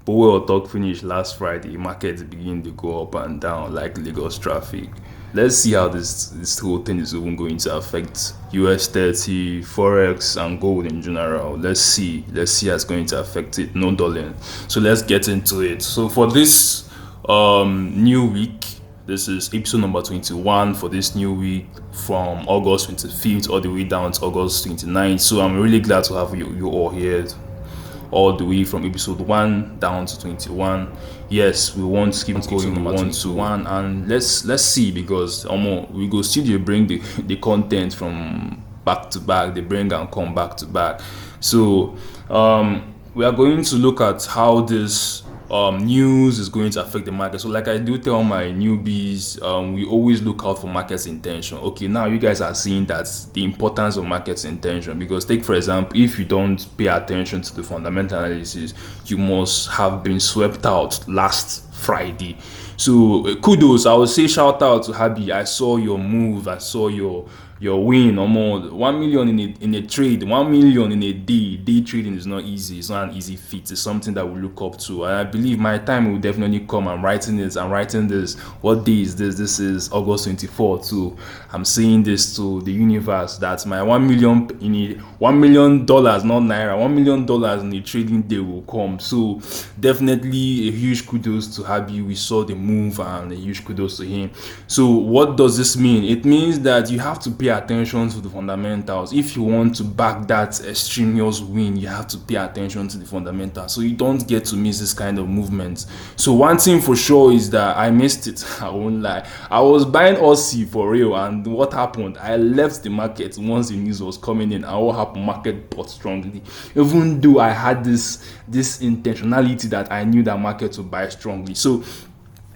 Powell talk finish last Friday, markets begin to go up and down like Lagos traffic. Let's see how this whole thing is even going to affect US30, Forex, and gold in general. Let's see how it's going to affect it. No dulling. So let's get into it. So for this new week, this is episode number 21 for this new week from August 25th all the way down to August 29th. So I'm really glad to have you all here, all the way from episode 1 down to 21. Yes, we want to keep going 1 to 1, and let's see, because we go studio bring the content from back to back, they bring and come back to back. So we are going to look at how this news is going to affect the market. So like I do tell my newbies, we always look out for market's intention. Okay, now you guys are seeing that the importance of market's intention, because take for example, if you don't pay attention to the fundamental analysis, you must have been swept out last Friday. So kudos, I would say shout out to Habi. I saw your move, I saw your win. Almost 1 million in a trade, 1 million in a day trading is not easy. It's not an easy feat. It's something that we look up to, and I believe my time will definitely come. I'm writing this. What day is this? This is August 24th. So I'm saying this to the universe that my $1 million $1 million, not naira, $1 million in the trading day will come. So definitely a huge kudos to Habi. We saw the move, and a huge kudos to him. So what does this mean? It means that you have to pay attention to the fundamentals. If you want to back that extraneous win, you have to pay attention to the fundamentals, so you don't get to miss this kind of movements. So one thing for sure is that I missed it. I won't lie. I was buying Aussie for real, and what happened? I left the market once the news was coming in, and what happened? Market bought strongly, even though I had this intentionality that I knew that market would buy strongly. So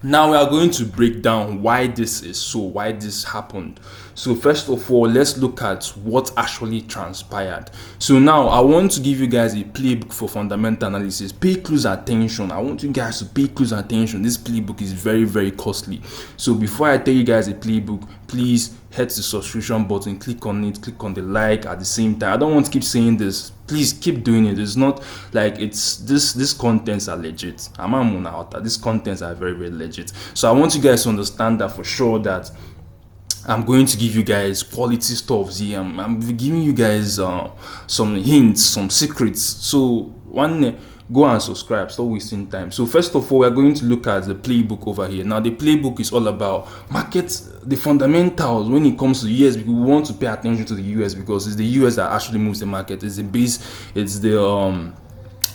now we are going to break down why this is so, why this happened. So first of all, let's look at what actually transpired. So now I want to give you guys a playbook for fundamental analysis. Pay close attention. I want you guys to pay close attention. This playbook is very, very costly. So before I tell you guys a playbook, please hit the subscription button, click on it, click on the like at the same time. I don't want to keep saying this. Please keep doing it. It's not like it's this contents are legit. These contents are very, very legit. So I want you guys to understand that for sure, that I'm going to give you guys quality stuff here. I'm giving you guys some hints, some secrets. So go and subscribe, stop wasting time. So first of all, we're going to look at the playbook over here. Now the playbook is all about markets, the fundamentals. When it comes to the US, we want to pay attention to the US because it's the US that actually moves the market. It's the base, it's the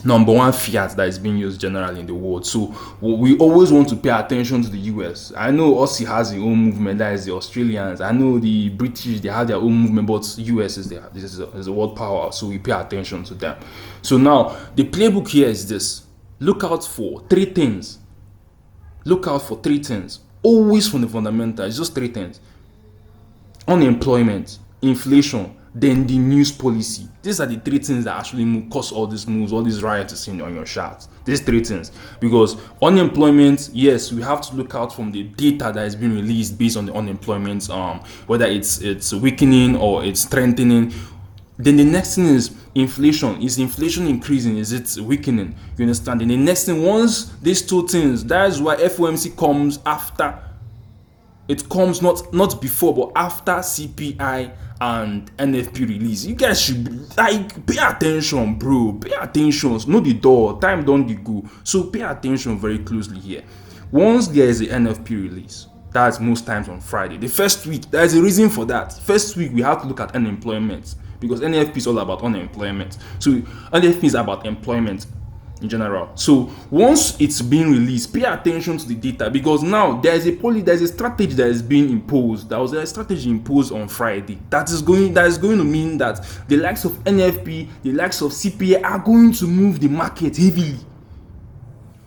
number one fiat that is being used generally in the world. So we always want to pay attention to the US. I know Aussie has their own movement, that is the Australians. I know the British, they have their own movement, but US is the world power, so we pay attention to them. So now the playbook here is this: look out for three things. Always from the fundamentals. Just three things: unemployment, inflation, then the news policy. These are the three things that actually cause all these moves, all these riots you see on your charts. These three things. Because unemployment, yes, we have to look out from the data that is being released based on the unemployment, whether it's weakening or it's strengthening. Then the next thing is inflation. Is inflation increasing? Is it weakening? You understand? And the next thing, once these two things, that is why FOMC comes after. It comes not before, but after CPI and NFP release. You guys should pay attention, bro. Pay attention. Know the door. Time don't go. So pay attention very closely here. Once there is a NFP release, that's most times on Friday. The first week, there is a reason for that. First week, we have to look at unemployment, because NFP is all about unemployment. So NFP is about employment in general. So once it's being released, pay attention to the data, because now there's a strategy that is being imposed. There was a strategy imposed on Friday that is going to mean that the likes of NFP, the likes of CPI are going to move the market heavily.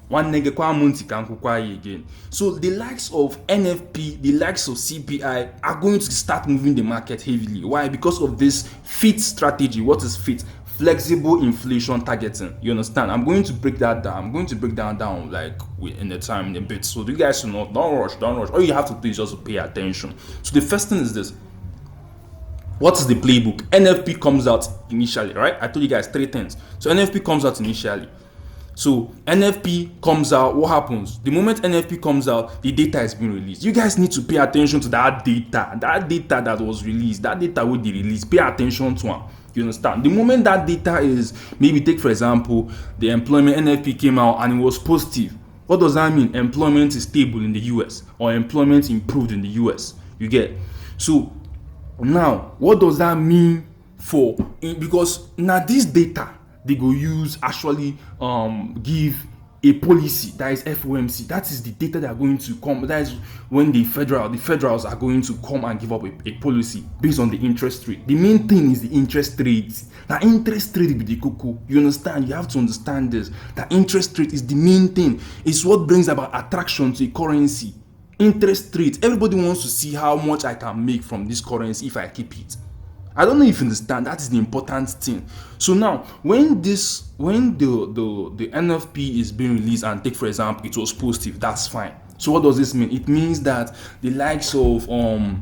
One nigga kwa munti kankukwa again. So the likes of NFP, the likes of CPI are going to start moving the market heavily. Why? Because of this FIT strategy. What is FIT? Flexible inflation targeting. You understand? I'm going to break that down. I'm going to break that down like in the time in a bit. So you guys should not don't rush. All you have to do is just pay attention. So the first thing is this: what is the playbook? NFP comes out initially, right? I told you guys three things. So NFP comes out initially. So NFP comes out, what happens? The moment NFP comes out, the data is being released. You guys need to pay attention to that data that was released, that data will be released. Pay attention to it. You understand? The moment that data is, maybe take for example, the employment NFP came out and it was positive. What does that mean? Employment is stable in the US, or employment improved in the US. You get? So now, what does that mean for? Because now this data they go use actually give a policy, that is FOMC. That is the data they are going to come. That is when the federals are going to come and give up a policy based on the interest rate. The main thing is the interest rate. Now interest rate will be the cocoa. You understand? You have to understand this. That interest rate is the main thing. It's what brings about attraction to a currency. Interest rate. Everybody wants to see how much I can make from this currency if I keep it. I don't know if you understand. That is the important thing. So now, when the NFP is being released, and take for example it was positive, that's fine. So what does this mean? It means that the likes of the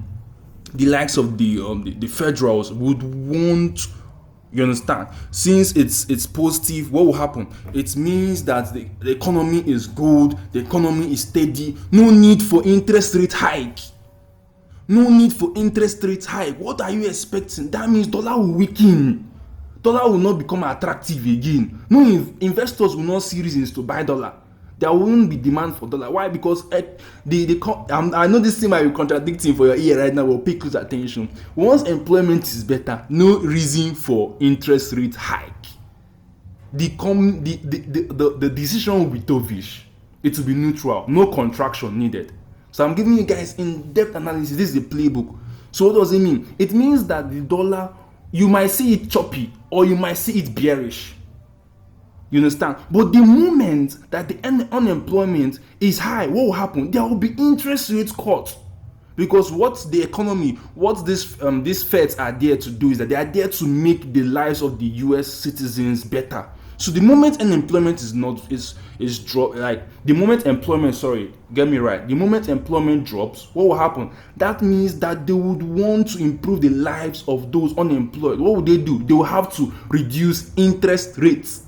federals would want, you understand, since it's positive, what will happen? It means that the economy is good, the economy is steady, no need for interest rate hike. No need for interest rate hike. What are you expecting? That means dollar will weaken. Dollar will not become attractive again. No, investors will not see reasons to buy dollar. There won't be demand for dollar. Why? Because I know this thing might be contradicting for your ear right now, but pay close attention. Once employment is better, no reason for interest rate hike. The decision will be dovish. It will be neutral. No contraction needed. So I'm giving you guys in-depth analysis. This is the playbook. So what does it mean? It means that the dollar, you might see it choppy or you might see it bearish. You understand? But the moment that the unemployment is high, what will happen? There will be interest rates cut. Because what the economy, what these feds are there to do is that they are there to make the lives of the US citizens better. So the moment unemployment is drop, like the moment employment, the moment employment drops, what will happen? That means that they would want to improve the lives of those unemployed. What would they do? They will have to reduce interest rates.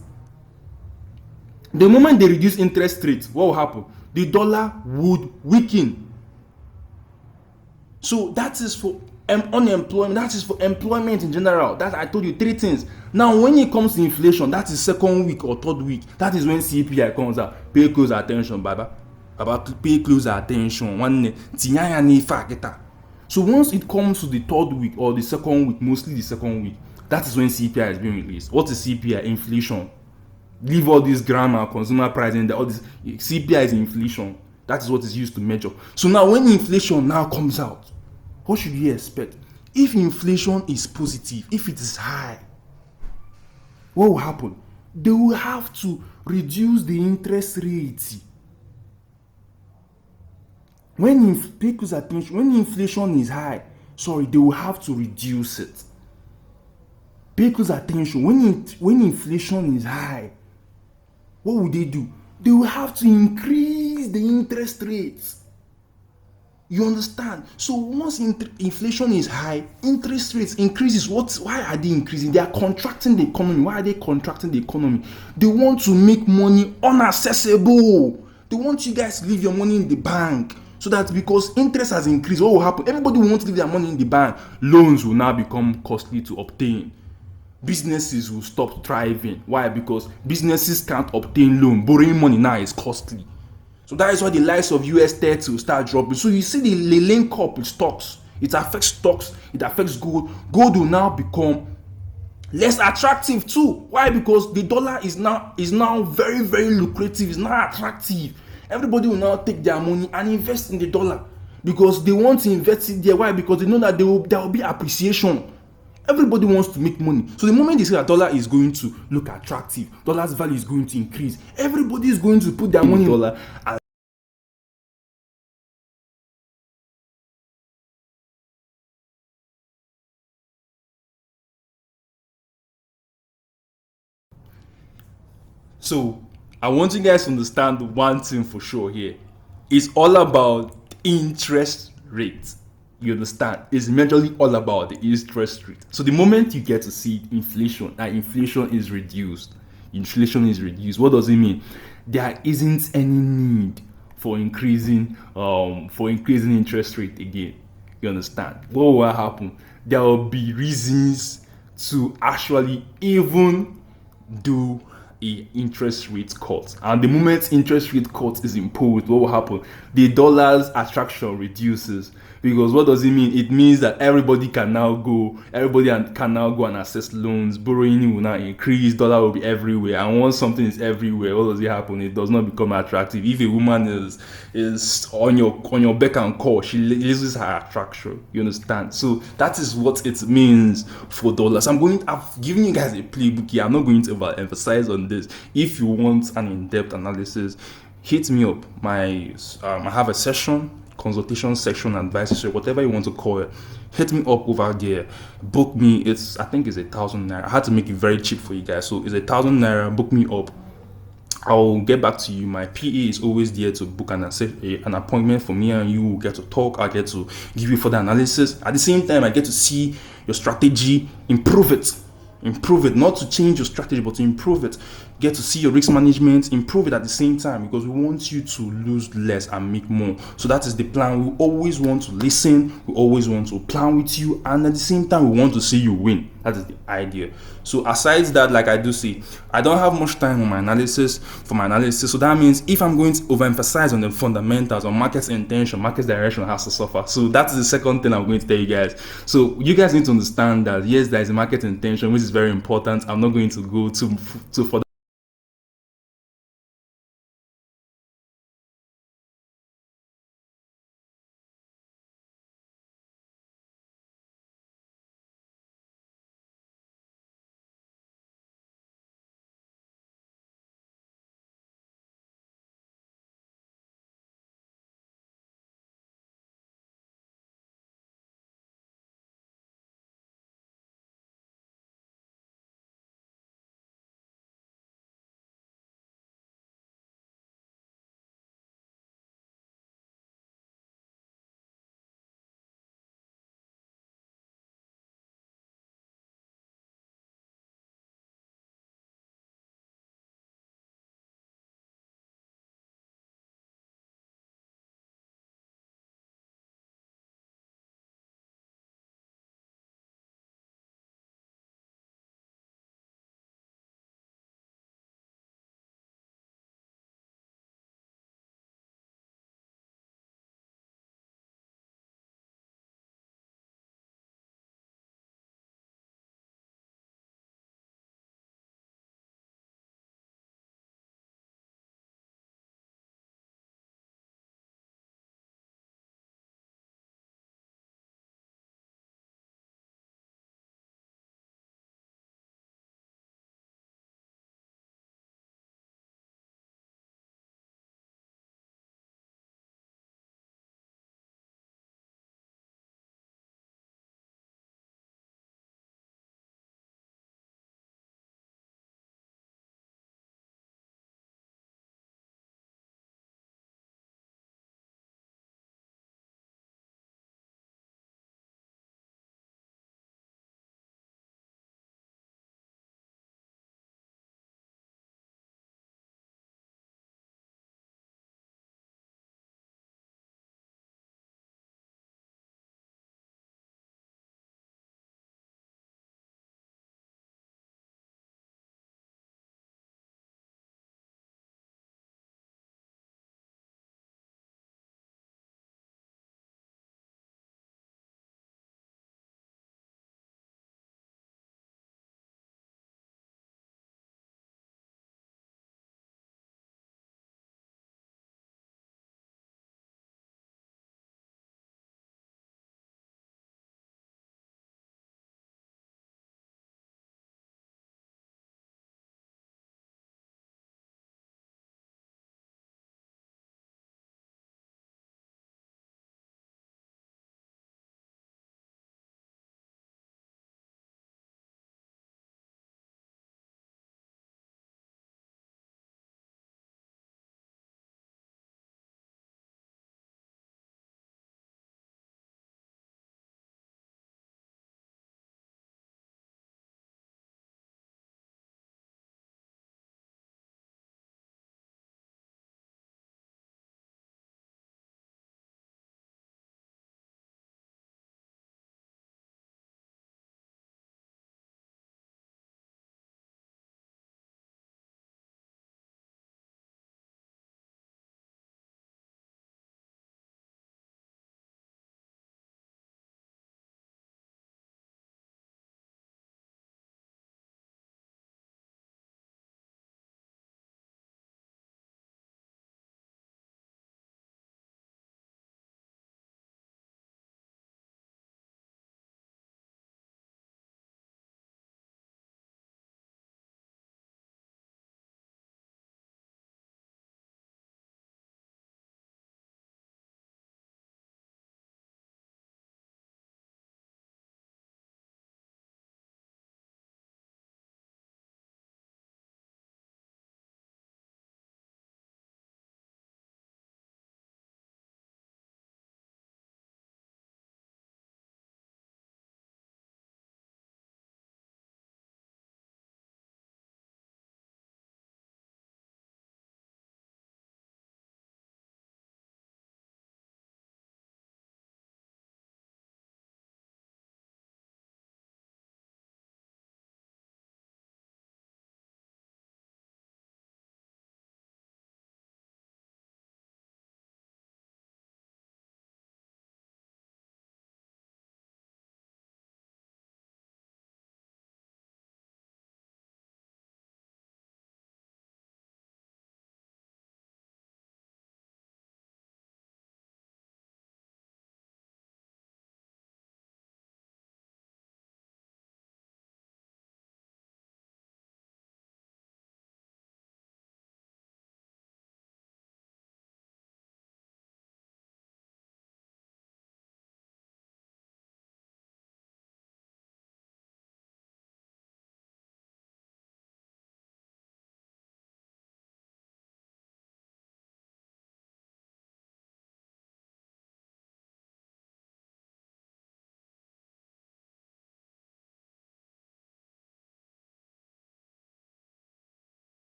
The moment they reduce interest rates, what will happen? The dollar would weaken. So that is for unemployment, that is for employment in general. That I told you three things. Now when it comes to inflation, that is second week or third week. That is when CPI comes out. Pay close attention, baba. Pay close attention. So once it comes to the third week or the second week, mostly the second week, that is when CPI is being released. What is CPI? Inflation. Leave all this grammar, consumer price, and all this. CPI is inflation. That is what is used to measure. So now when inflation now comes out, what should you expect? If inflation is positive, if it is high, what will happen? They will have to reduce the interest rate. Pay close attention, when inflation is high, they will have to reduce it. Pay close attention, when inflation is high, what will they do? They will have to increase the interest rates. You understand? So once inflation is high, interest rates increases. Why are they increasing? They are contracting the economy. Why are they contracting the economy? They want to make money unaccessible. They want you guys to leave your money in the bank. So that because interest has increased, what will happen? Everybody will want to leave their money in the bank. Loans will now become costly to obtain. Businesses will stop thriving. Why? Because businesses can't obtain loan. Borrowing money now is costly. So that is why the likes of US30 will start dropping. So you see the link up with stocks. It affects stocks. It affects gold. Gold will now become less attractive too. Why? Because the dollar is now very, very lucrative. It's now attractive. Everybody will now take their money and invest in the dollar because they want to invest it there. Why? Because they know that there will be appreciation. Everybody wants to make money. So the moment they say that dollar is going to look attractive, dollar's value is going to increase, everybody is going to put their money in dollar. So I want you guys to understand one thing for sure here. It's all about interest rate. You understand? It's majorly all about the interest rate. So the moment you get to see inflation, that inflation is reduced, inflation is reduced. What does it mean? There isn't any need for increasing interest rate again. You understand? What will happen? There will be reasons to actually even do a interest rate cut, and the moment interest rate cut is imposed, what will happen? The dollar's attraction reduces, because what does it mean? It means that everybody can now go and access loans. Borrowing will now increase, dollar will be everywhere, and once something is everywhere, what does it happen? It does not become attractive. If a woman is on your beck and call, she loses her attraction. You understand? So that is what it means for dollars. I've given you guys a playbook here. I'm not going to emphasize on this. If you want an in-depth analysis, hit me up. I have a session, consultation section, advisory, whatever you want to call it. Hit me up over there. Book me. I think it's 1,000 naira. I had to make it very cheap for you guys, so it's 1,000 naira. Book me up. I'll get back to you. My PA is always there to book an appointment for me and you. We'll get to talk. I get to give you further analysis. At the same time, I get to see your strategy, improve it, not to change your strategy, but to improve it. Get to see your risk management, improve it at the same time, because we want you to lose less and make more. So that is the plan. We always want to listen, we always want to plan with you, and at the same time, we want to see you win. That is the idea. So aside that, like I do say, I don't have much time on my analysis. So that means if I'm going to overemphasize on the fundamentals, on market intention, market direction has to suffer. So that's the second thing I'm going to tell you guys. So you guys need to understand that yes, there is a market intention, which is very important. I'm not going to go too further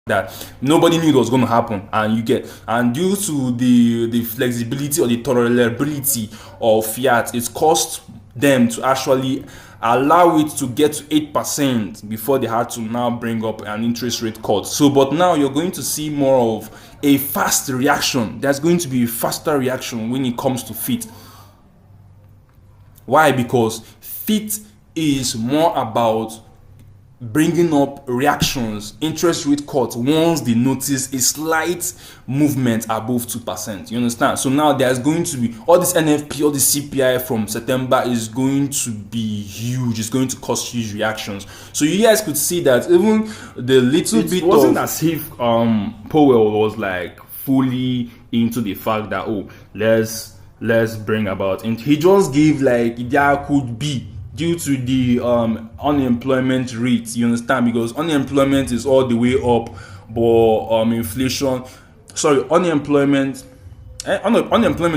that nobody knew it was going to happen, and due to the flexibility or the tolerability of fiat, it cost them to actually allow it to get to 8% before they had to now bring up an interest rate cut. So but now you're going to see more of a fast reaction. There's going to be a faster reaction when it comes to FIT. Why? Because FIT is more about bringing up reactions, interest rate cut once they notice a slight movement above 2%. You understand? So now there's going to be all this NFP, all the CPI from September is going to be huge. It's going to cause huge reactions. So you guys could see that even the little bit it wasn't as if Powell was like fully into the fact that let's bring about, and he just gave like there could be, due to the unemployment rate, you understand, because unemployment is all the way up, but unemployment is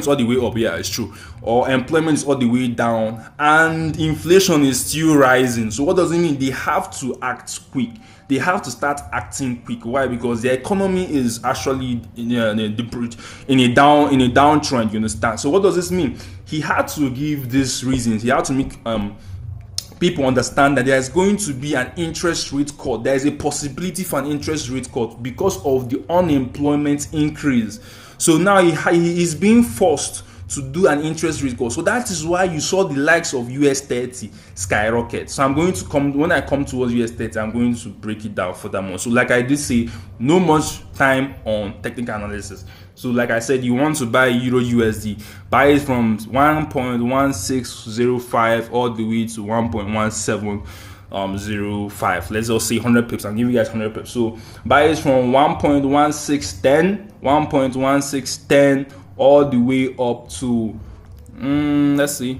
all the way up, yeah, it's true, or employment is all the way down, and inflation is still rising. So what does it mean? They have to act quick. They have to start acting quick. Why? Because the economy is actually in a downtrend. You understand? So what does this mean? He had to give these reasons. He had to make people understand that there is going to be an interest rate cut. There is a possibility for an interest rate cut because of the unemployment increase. So now he is being forced to do an interest rate cut. So that is why you saw the likes of US30 skyrocket. So when I come towards US30, I'm going to break it down furthermore. So like I did say, no much time on technical analysis. So like I said, you want to buy EURUSD, buy it from 1.1605 all the way to 1.1705. Let's just say 100 pips. I'll give you guys 100 pips. So buy it from 1.1610 all the way up to let's say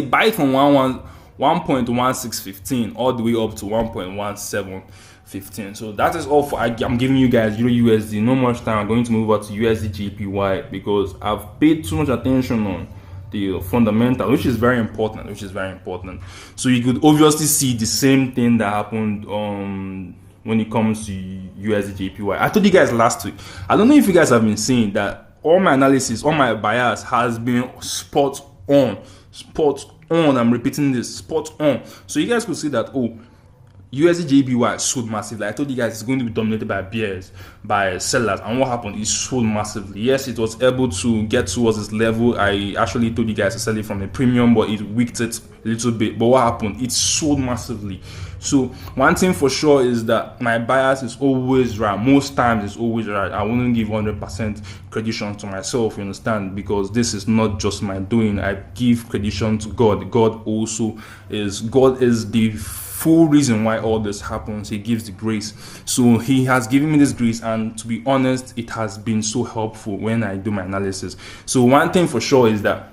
buy it from 1.1615 all the way up to 1.1715. So that is all for I'm giving you guys EURUSD. No much time. I'm going to move over to USDJPY because I've paid too much attention on the fundamental, which is very important. So you could obviously see the same thing that happened when it comes to USDJPY. I told you guys last week. I don't know if you guys have been seeing that all my analysis, all my bias has been spot on. I'm repeating this, spot on. So you guys could see that USDJPY sold massively. I told you guys it's going to be dominated by bears, by sellers, and what happened? It sold massively. Yes, it was able to get towards this level. I actually told you guys to sell it from a premium, but it weakened it a little bit. But what happened? It sold massively. So one thing for sure is that my bias is always right. Most times it's always right. I wouldn't give 100% credit to myself, you understand, because this is not just my doing. I give credit to God. God is the full reason why all this happens. He gives the grace. So he has given me this grace, and to be honest, it has been so helpful when I do my analysis. So one thing for sure is that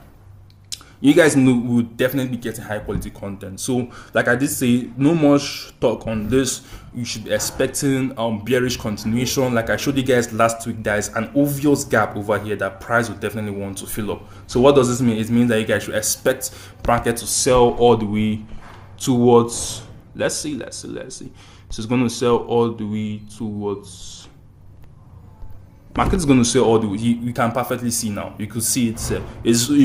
you guys know we will definitely be getting high quality content. So like I did say, no much talk on this. You should be expecting bearish continuation. Like I showed you guys last week, there is an obvious gap over here that price will definitely want to fill up. So what does this mean? It means that you guys should expect market to sell all the way towards, let's see. So it's going to sell all the way towards, market is going to sell all the way. You can perfectly see now. You could see it's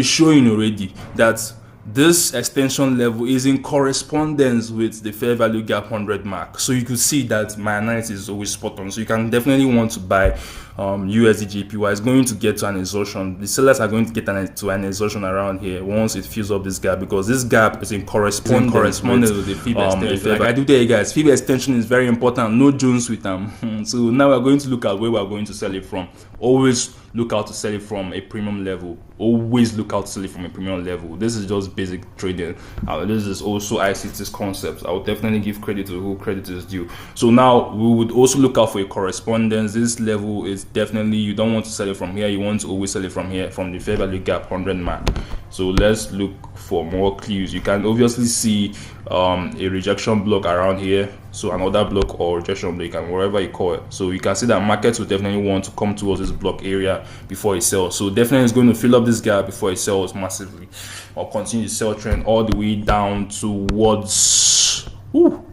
showing already that this extension level is in correspondence with the fair value gap 100 mark. So you could see that my analysis is always spot on. So you can definitely want to buy USDJPY. It's going to get to an exhaustion. The sellers are going to get to an exhaustion around here once it fills up this gap, because this gap is in correspondence with the fib extension. Like I do tell you guys, fib extension is very important. No Jones with them. So now we're going to look at where we're going to sell it from. Always look out to sell it from a premium level. Always look out to sell it from a premium level. This is just basic trading. This is also ICT's concepts. I would definitely give credit to who credit is due. So now we would also look out for a correspondence. This level is definitely, you don't want to sell it from here. You want to always sell it from here, from the fair value gap 100 mark. So let's look for more clues. You can obviously see a rejection block around here. So another block or rejection block, and wherever you call it. So you can see that markets will definitely want to come towards this block area before it sells. So definitely it's going to fill up this gap before it sells massively, or continue the sell trend all the way down towards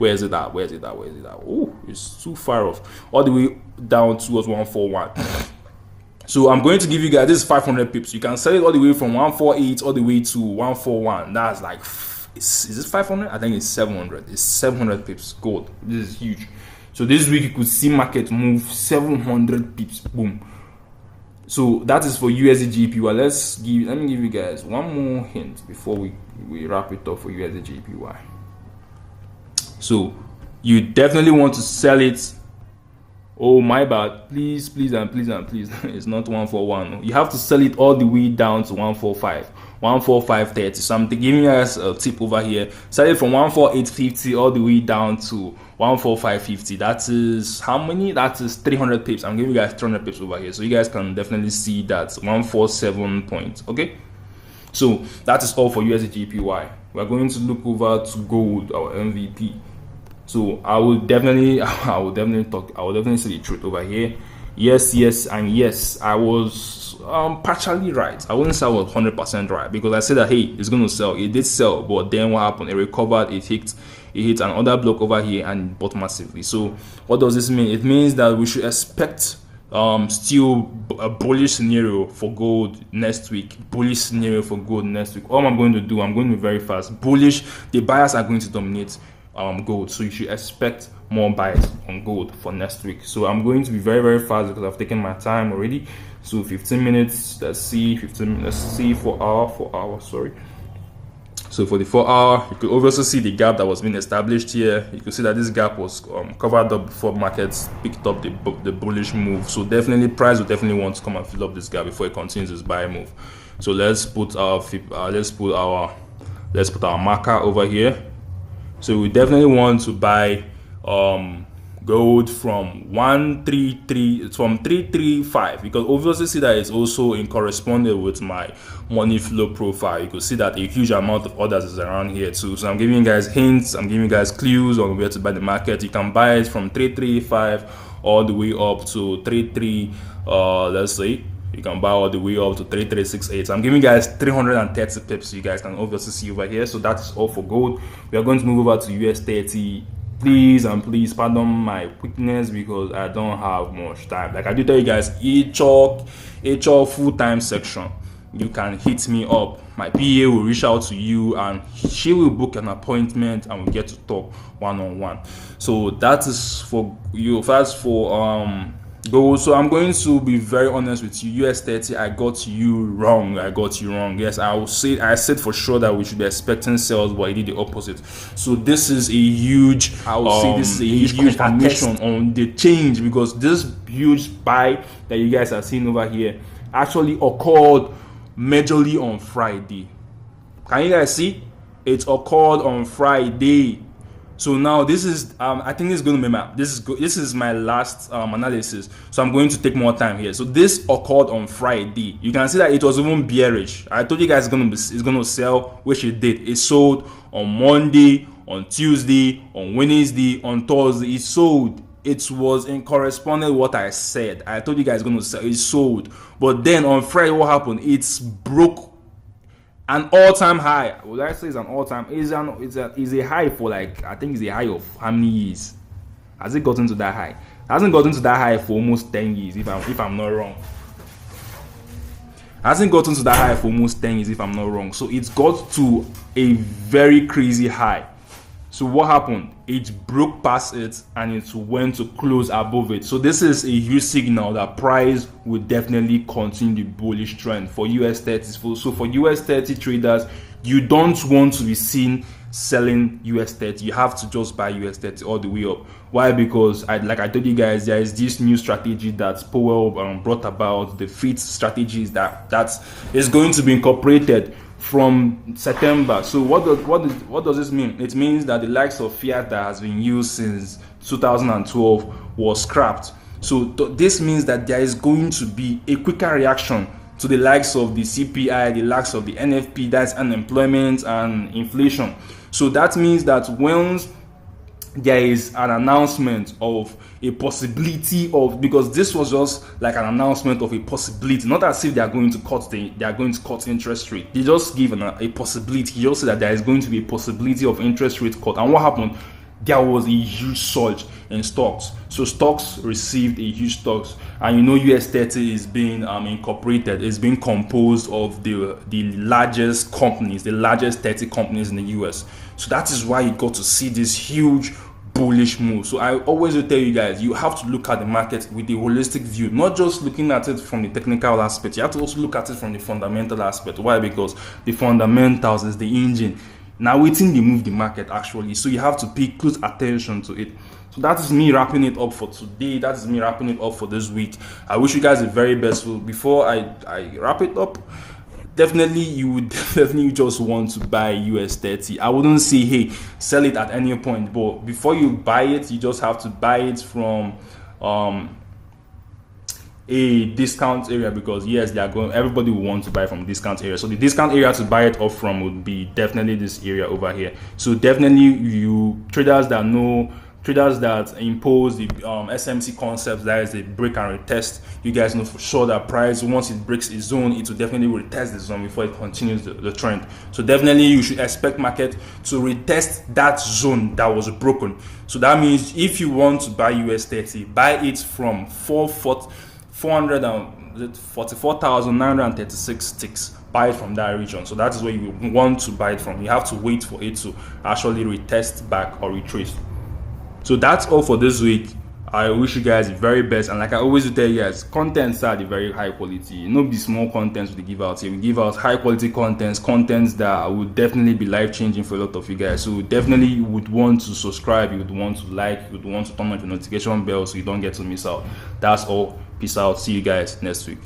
Where is it at? Oh, it's too far off. All the way down towards 141. So I'm going to give you guys, this is 500 pips. You can sell it all the way from 148 all the way to 141. That's like, is this 500? I think it's 700. It's 700 pips gold. This is huge. So this week you could see market move 700 pips. Boom. So that is for USDJPY. Let me give you guys one more hint before we wrap it up for USDJPY. So you definitely want to sell it. Oh, my bad. Please, and please. It's not 141. You have to sell it all the way down to 145. 145.30. So I'm giving you guys a tip over here. Sell it from 148.50 all the way down to 145.50. That is how many? That is 300 pips. I'm giving you guys 300 pips over here. So you guys can definitely see that 147 points. Okay. So that is all for USDJPY. We're going to look over to gold, our MVP. So I will definitely say the truth over here. Yes, and yes, I was partially right. I wouldn't say I was 100% right, because I said that, hey, it's going to sell. It did sell, but then what happened? It recovered. It hit another block over here and bought massively. So what does this mean? It means that we should expect still a bullish scenario for gold next week. Bullish scenario for gold next week. All I'm going to do, I'm going to be very fast. Bullish. The buyers are going to dominate gold, so you should expect more buys on gold for next week. So I'm going to be very fast because I've taken my time already. So 15 minutes. Let's see 4 hour. Sorry. So for the 4 hour, you could obviously see the gap that was being established here. You could see that this gap was covered up before markets picked up the bullish move. So definitely price will definitely want to come and fill up this gap before it continues its buy move. So let's put our marker over here. So we definitely want to buy gold from 335, because obviously see that it's also in correspondence with my money flow profile. You can see that a huge amount of orders is around here too. So I'm giving you guys hints, I'm giving you guys clues on where to buy the market. You can buy it from 335 all the way up to 33 let's say you can buy all the way up to 3368. So I'm giving you guys 330 pips, so you guys can obviously see over here. So that's all for gold. We are going to move over to US30. Please pardon my quickness because I don't have much time. Like I do tell you guys, HR full-time section, you can hit me up. My PA will reach out to you and she will book an appointment and we'll get to talk one-on-one. So that is for you. First for gold. So I'm going to be very honest with you. US30, I got you wrong. Yes, I said for sure that we should be expecting sales, but I did the opposite. So this is a huge, huge confirmation on the change, because this huge buy that you guys are seeing over here actually occurred majorly on Friday. Can you guys see? It occurred on Friday. So now this is I think this is going to be this is my last analysis, so I'm going to take more time here. So this occurred on Friday. You can see that it was even bearish. I told you guys it's going to sell, which it did. It sold on Monday, on Tuesday, on Wednesday, on Thursday. It sold. It was in correspondence with what I said. I told you guys it's going to sell. It sold. But then on Friday, what happened? It's broke an all-time high. Would I say it's an all-time? It's a high for, like, I think it's a high of how many years? Has it gotten to that high? It hasn't gotten to that high for almost 10 years, if I'm not wrong. Hasn't gotten to that high for almost 10 years, if I'm not wrong. So it's got to a very crazy high. So what happened? It broke past it and it went to close above it. So this is a huge signal that price will definitely continue the bullish trend for US30. So for US30 traders, you don't want to be seen selling US30. You have to just buy US30 all the way up. Why? Because like I told you guys, there is this new strategy that Powell brought about, the FIT strategies that is going to be incorporated from September. So what does this mean? It means that the likes of fiat that has been used since 2012 was scrapped. So this means that there is going to be a quicker reaction to the likes of the CPI, the likes of the NFP, that's unemployment and inflation. So that means that once there is an announcement of a possibility of, because this was just like an announcement of a possibility, not as if they are going to cut interest rate. They just give a possibility. They just say that there is going to be a possibility of interest rate cut. And what happened? there was a huge surge in stocks. So stocks received a huge stocks, and you know US30 is being incorporated. It's being composed of the largest companies, the largest 30 companies in the US. So that is why you got to see this huge bullish move. So I always will tell you guys, you have to look at the market with a holistic view, not just looking at it from the technical aspect. You have to also look at it from the fundamental aspect. Why? Because the fundamentals is the engine. Now waiting they move the market actually. So you have to pay close attention to it. So that is me wrapping it up for today. That is me wrapping it up for this week. I wish you guys the very best. Before I wrap it up, definitely you would definitely just want to buy US30. I wouldn't say hey sell it at any point, but before you buy it, you just have to buy it from a discount area, because yes, everybody will want to buy from discount area. So the discount area to buy it off from would be definitely this area over here. So definitely you traders that impose the SMC concepts, that is a break and retest, you guys know for sure that price, once it breaks a zone, it will definitely retest the zone before it continues the trend. So definitely you should expect market to retest that zone that was broken. So that means if you want to buy US30, buy it from 444,936 ticks. Buy it from that region. So that is where you want to buy it from. You have to wait for it to actually retest back or retrace. So that's all for this week. I wish you guys the very best, and like I always tell you guys, contents are the very high quality. Not the small contents we give out here. We give out high quality contents that would definitely be life changing for a lot of you guys. So definitely you would want to subscribe, you would want to like, you would want to turn on the notification bell so you don't get to miss out. That's all. Peace out. See you guys next week.